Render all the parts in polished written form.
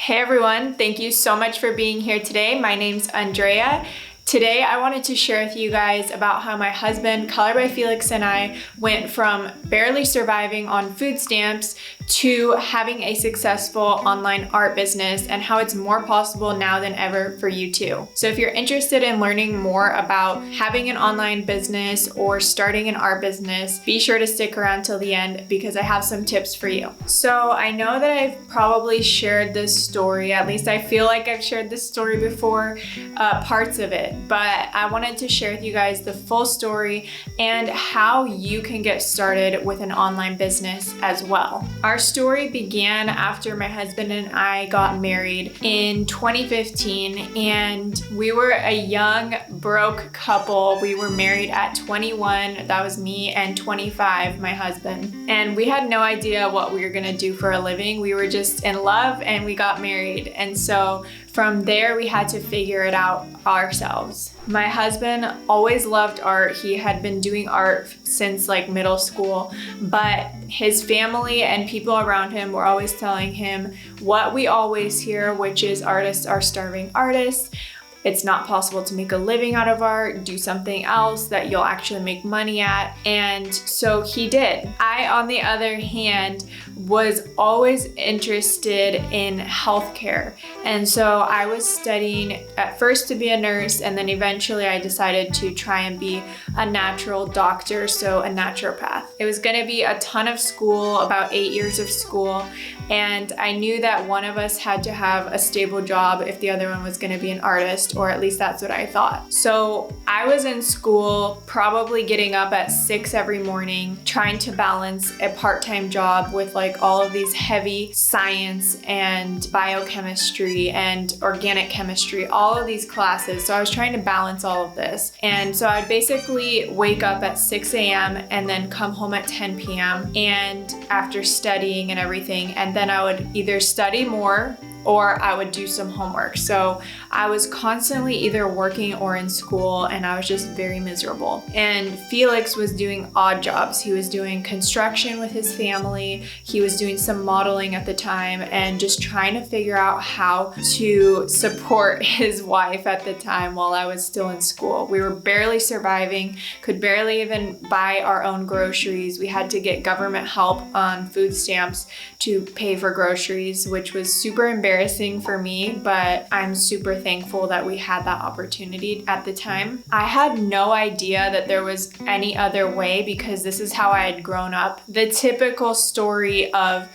Hey everyone, thank you so much for being here today. My name's Andrea. Today I wanted to share with you guys about how my husband, Color by Felix, and I went from barely surviving on food stamps to having a successful online art business and how it's more possible now than ever for you too. So if you're interested in learning more about having an online business or starting an art business, be sure to stick around till the end because I have some tips for you. So I know that I've probably shared this story, at least I feel like I've shared this story before, parts of it, but I wanted to share with you guys the full story and how you can get started with an online business as well. Our story began after my husband and I got married in 2015, and we were a young, broke couple. We were married at 21, that was me, and 25, my husband. And we had no idea what we were gonna do for a living. We were just in love and we got married. And so from there, we had to figure it out ourselves. My husband always loved art. He had been doing art since like middle school, but his family and people around him were always telling him what we always hear, which is artists are starving artists. It's not possible to make a living out of art. Do something else that you'll actually make money at. And so he did. I, on the other hand, was always interested in healthcare. And so I was studying at first to be a nurse, and then eventually I decided to try and be a natural doctor, so a naturopath. It was gonna be a ton of school, about 8 years of school, and I knew that one of us had to have a stable job if the other one was gonna be an artist, or at least that's what I thought. So I was in school, probably getting up at 6 every morning, trying to balance a part-time job with like all of these heavy science and biochemistry and organic chemistry, all of these classes. So I was trying to balance all of this. And so I'd basically wake up at 6 a.m. and then come home at 10 p.m. and after studying and everything, and then I would either study more or I would do some homework. So I was constantly either working or in school, and I was just very miserable. And Felix was doing odd jobs. He was doing construction with his family. He was doing some modeling at the time and just trying to figure out how to support his wife at the time while I was still in school. We were barely surviving, could barely even buy our own groceries. We had to get government help on food stamps to pay for groceries, which was super embarrassing for me, but I'm super thankful that we had that opportunity at the time. I had no idea that there was any other way because this is how I had grown up. The typical story of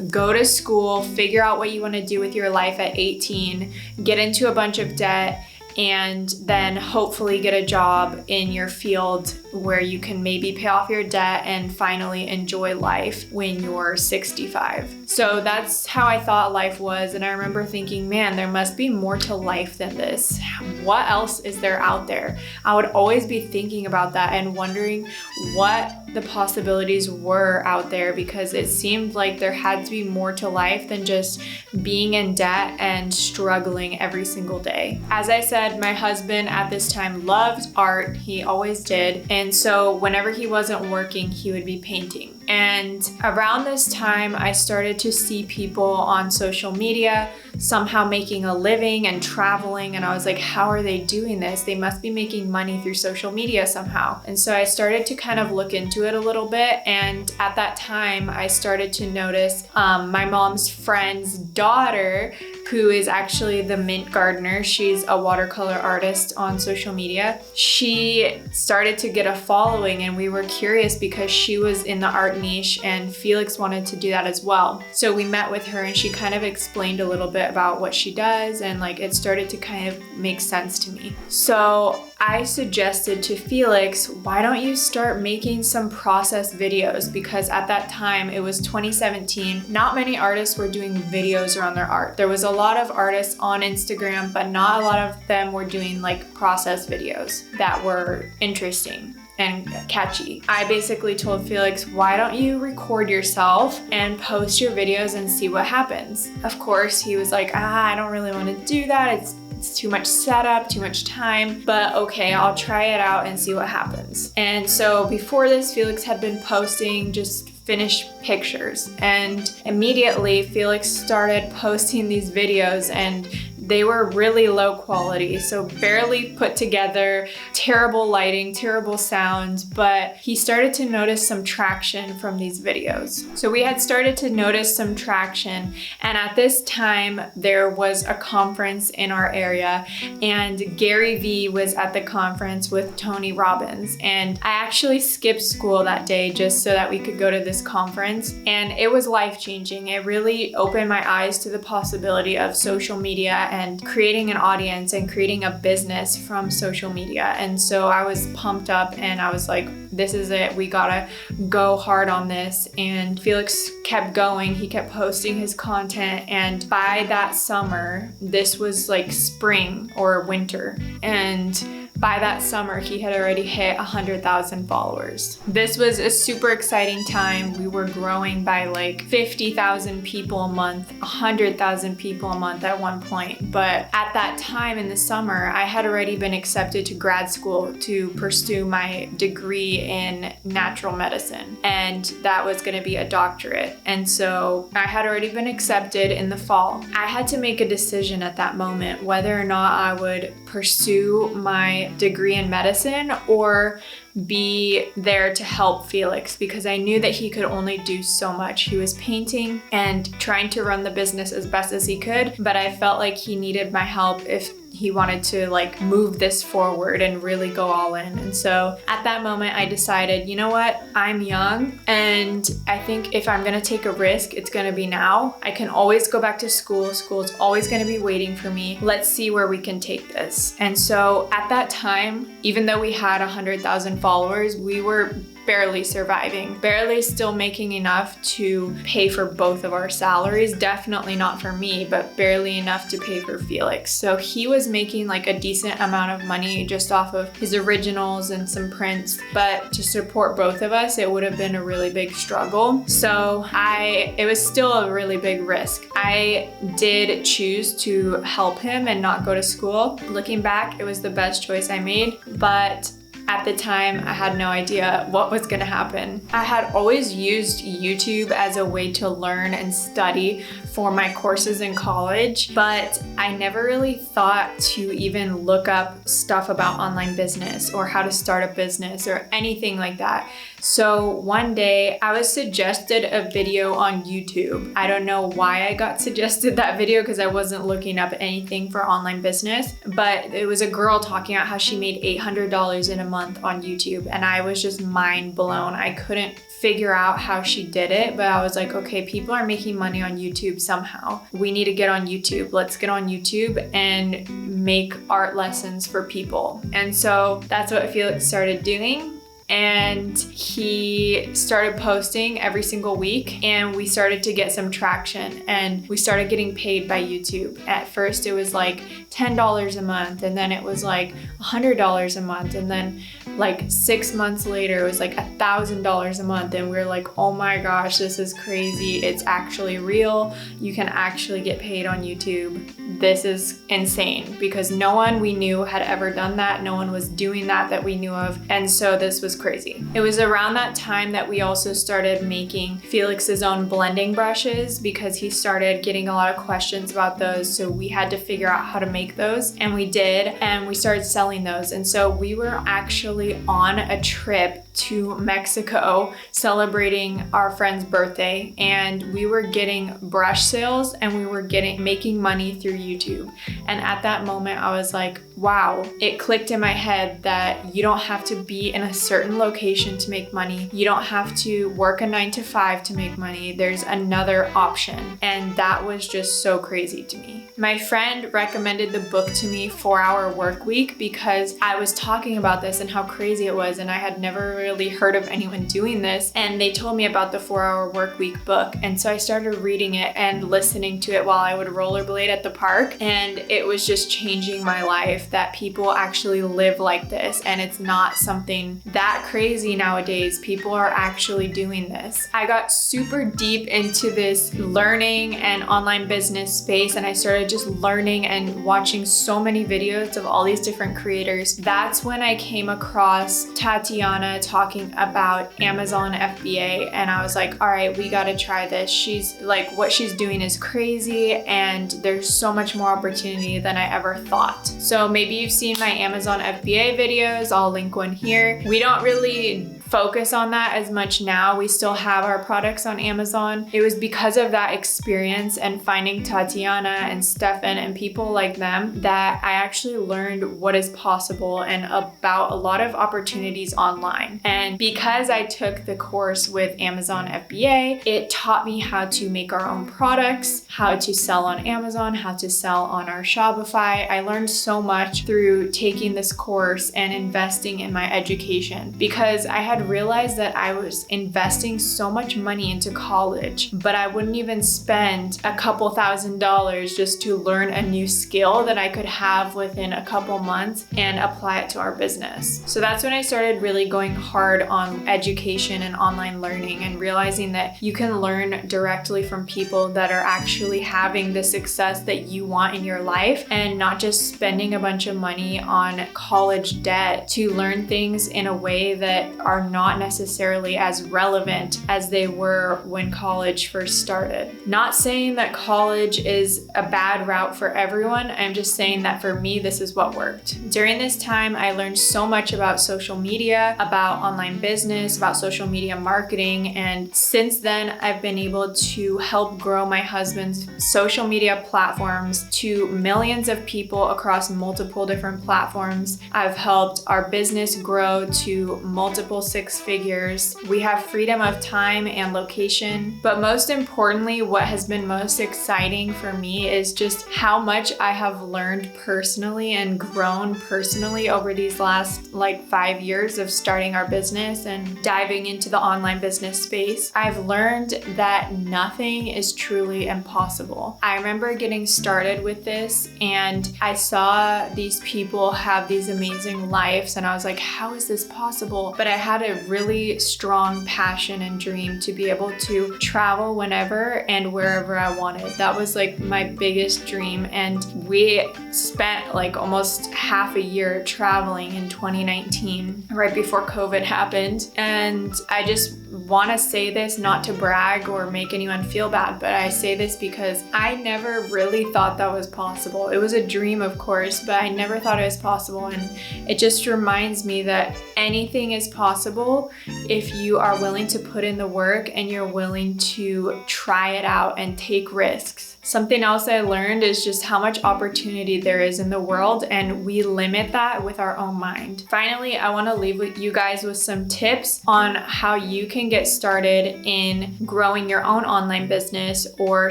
go to school, figure out what you want to do with your life at 18, get into a bunch of debt, and then hopefully get a job in your field where you can maybe pay off your debt and finally enjoy life when you're 65. So that's how I thought life was, and I remember thinking, man, there must be more to life than this. What else is there out there? I would always be thinking about that and wondering what the possibilities were out there, because it seemed like there had to be more to life than just being in debt and struggling every single day. As I said, my husband at this time loved art. He always did. And so whenever he wasn't working, he would be painting. And around this time, I started to see people on social media somehow making a living and traveling. And I was like, how are they doing this? They must be making money through social media somehow. And so I started to kind of look into it a little bit. And at that time, I started to notice my mom's friend's daughter, who is actually the mint gardener. She's a watercolor artist on social media. She started to get a following, and we were curious because she was in the art niche and Felix wanted to do that as well. So we met with her and she kind of explained a little bit about what she does, and like it started to kind of make sense to me. So I suggested to Felix, why don't you start making some process videos? Because at that time, it was 2017, not many artists were doing videos around their art. There was a lot of artists on Instagram, but not a lot of them were doing like process videos that were interesting and catchy. I basically told Felix, why don't you record yourself and post your videos and see what happens? Of course, he was like, I don't really want to do that. It's too much setup, too much time, but okay, I'll try it out and see what happens. And so before this, Felix had been posting just finished pictures. And immediately Felix started posting these videos, and they were really low quality, so barely put together, terrible lighting, terrible sound, but he started to notice some traction from these videos. So we had started to notice some traction, and at this time there was a conference in our area, and Gary Vee was at the conference with Tony Robbins, and I actually skipped school that day just so that we could go to this conference, and it was life-changing. It really opened my eyes to the possibility of social media and creating an audience and creating a business from social media. And so I was pumped up, and I was like, this is it, we gotta go hard on this. And Felix kept going, he kept posting his content, and by that summer, this was like spring or winter, and by that summer, he had already hit 100,000 followers. This was a super exciting time. We were growing by like 50,000 people a month, 100,000 people a month at one point. But at that time in the summer, I had already been accepted to grad school to pursue my degree in natural medicine. And that was gonna be a doctorate. And so I had already been accepted in the fall. I had to make a decision at that moment whether or not I would pursue my degree in medicine or be there to help Felix, because I knew that he could only do so much. He was painting and trying to run the business as best as he could, but I felt like he needed my help if he wanted to like move this forward and really go all in. And so at that moment I decided, you know what, I'm young, and I think if I'm gonna take a risk, it's gonna be now. I can always go back to school. School's always gonna be waiting for me. Let's see where we can take this. And so at that time, even though we had 100,000 followers, we were barely surviving, barely still making enough to pay for both of our salaries. Definitely not for me, but barely enough to pay for Felix. So he was making like a decent amount of money just off of his originals and some prints, but to support both of us, it would have been a really big struggle. So it was still a really big risk. I did choose to help him and not go to school. Looking back, it was the best choice I made, but at the time, I had no idea what was gonna happen. I had always used YouTube as a way to learn and study for my courses in college, but I never really thought to even look up stuff about online business or how to start a business or anything like that. So one day I was suggested a video on YouTube. I don't know why I got suggested that video because I wasn't looking up anything for online business, but it was a girl talking about how she made $800 in a month on YouTube, and I was just mind blown. I couldn't figure out how she did it, but I was like, okay, people are making money on YouTube somehow. We need to get on YouTube. Let's get on YouTube and make art lessons for people. And so that's what Felix started doing. And he started posting every single week, and we started to get some traction, and we started getting paid by YouTube. At first it was like $10 a month, and then it was like $100 a month, and then like 6 months later it was like $1,000 a month, and we were like, oh my gosh, this is crazy. It's actually real. You can actually get paid on YouTube. This is insane, because no one we knew had ever done that. No one was doing that we knew of, and so this was crazy. It was around that time that we also started making Felix's own blending brushes, because he started getting a lot of questions about those, so we had to figure out how to make those, and we did, and we started selling those. And so we were actually on a trip to Mexico celebrating our friend's birthday, and we were getting brush sales, and we were making money through YouTube. And at that moment I was like, wow, it clicked in my head that you don't have to be in a certain location to make money. You don't have to work a 9-to-5 to make money. There's another option. And that was just so crazy to me. My friend recommended the book to me, 4-Hour Workweek, because I was talking about this and how crazy it was, and I had never really heard of anyone doing this, and they told me about the 4-Hour Workweek book. And so I started reading it and listening to it while I would rollerblade at the park, and it was just changing my life that people actually live like this, and it's not something that crazy nowadays. People are actually doing this. I got super deep into this learning and online business space, and I started just learning and watching so many videos of all these different creators. That's when I came across Tatiana talking about Amazon FBA, and I was like, all right, we gotta try this. She's like, what she's doing is crazy, and there's so much more opportunity than I ever thought. So maybe you've seen my Amazon FBA videos. I'll link one here. We don't really focus on that as much now. We still have our products on Amazon. It was because of that experience and finding Tatiana and Stefan and people like them that I actually learned what is possible and about a lot of opportunities online. And because I took the course with Amazon FBA, it taught me how to make our own products, how to sell on Amazon, how to sell on our Shopify. I learned so much through taking this course and investing in my education, because I had realized that I was investing so much money into college, but I wouldn't even spend a couple $1,000s just to learn a new skill that I could have within a couple months and apply it to our business. So that's when I started really going hard on education and online learning, and realizing that you can learn directly from people that are actually having the success that you want in your life, and not just spending a bunch of money on college debt to learn things in a way that are not necessarily as relevant as they were when college first started. Not saying that college is a bad route for everyone. I'm just saying that for me, this is what worked. During this time, I learned so much about social media, about online business, about social media marketing, and since then, I've been able to help grow my husband's social media platforms to millions of people across multiple different platforms. I've helped our business grow to multiple six figures. We have freedom of time and location. But most importantly, what has been most exciting for me is just how much I have learned personally and grown personally over these last 5 years of starting our business and diving into the online business space. I've learned that nothing is truly impossible. I remember getting started with this and I saw these people have these amazing lives, and I was like, how is this possible? But I had a really strong passion and dream to be able to travel whenever and wherever I wanted. That was my biggest dream, and we spent almost half a year traveling in 2019, right before COVID happened. And I just want to say this not to brag or make anyone feel bad, but I say this because I never really thought that was possible. It was a dream, of course, but I never thought it was possible, and it just reminds me that anything is possible if you are willing to put in the work and you're willing to try it out and take risks. Something else I learned is just how much opportunity there is in the world, and we limit that with our own mind. Finally, I want to leave with you guys with some tips on how you can get started in growing your own online business or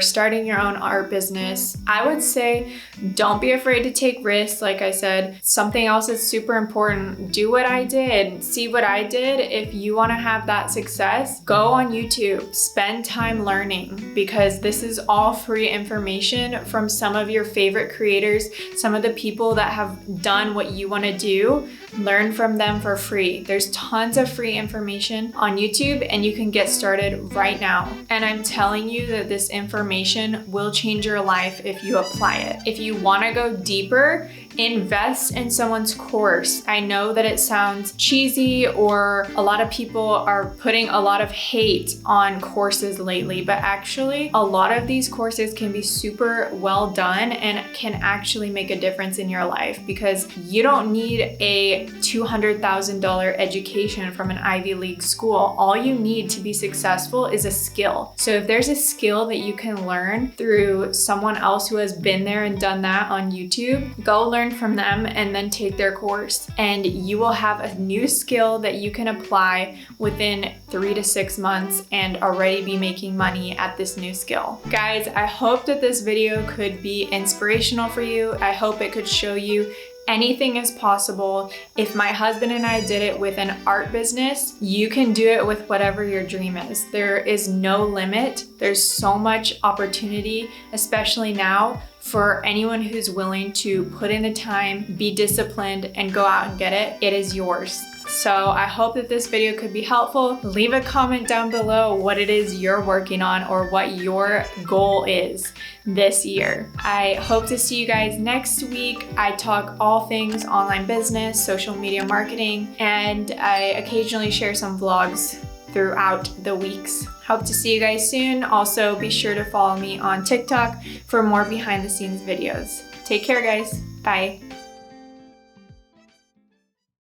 starting your own art business. I would say don't be afraid to take risks. Like I said, something else is super important. Do what I did. See what I did. If you want to have that success, go on YouTube. Spend time learning, because this is all free information from some of your favorite creators, some of the people that have done what you want to do. Learn from them for free. There's tons of free information on YouTube, and you can get started right now. And I'm telling you that this information will change your life if you apply it. If you want to go deeper, invest in someone's course. I know that it sounds cheesy, or a lot of people are putting a lot of hate on courses lately, but actually a lot of these courses can be super well done and can actually make a difference in your life, because you don't need a $200,000 education from an Ivy League school. All you need to be successful is a skill. So if there's a skill that you can learn through someone else who has been there and done that on YouTube, go learn from them and then take their course, and you will have a new skill that you can apply within 3 to 6 months and already be making money at this new skill. Guys, I hope that this video could be inspirational for you. I hope it could show you anything is possible. If my husband and I did it with an art business, you can do it with whatever your dream is. There is no limit. There's so much opportunity, especially now, for anyone who's willing to put in the time, be disciplined, and go out and get it. It is yours. So I hope that this video could be helpful. Leave a comment down below what it is you're working on or what your goal is this year. I hope to see you guys next week. I talk all things online business, social media marketing, and I occasionally share some vlogs throughout the weeks. Hope to see you guys soon. Also, be sure to follow me on TikTok for more behind the scenes videos. Take care, guys. Bye.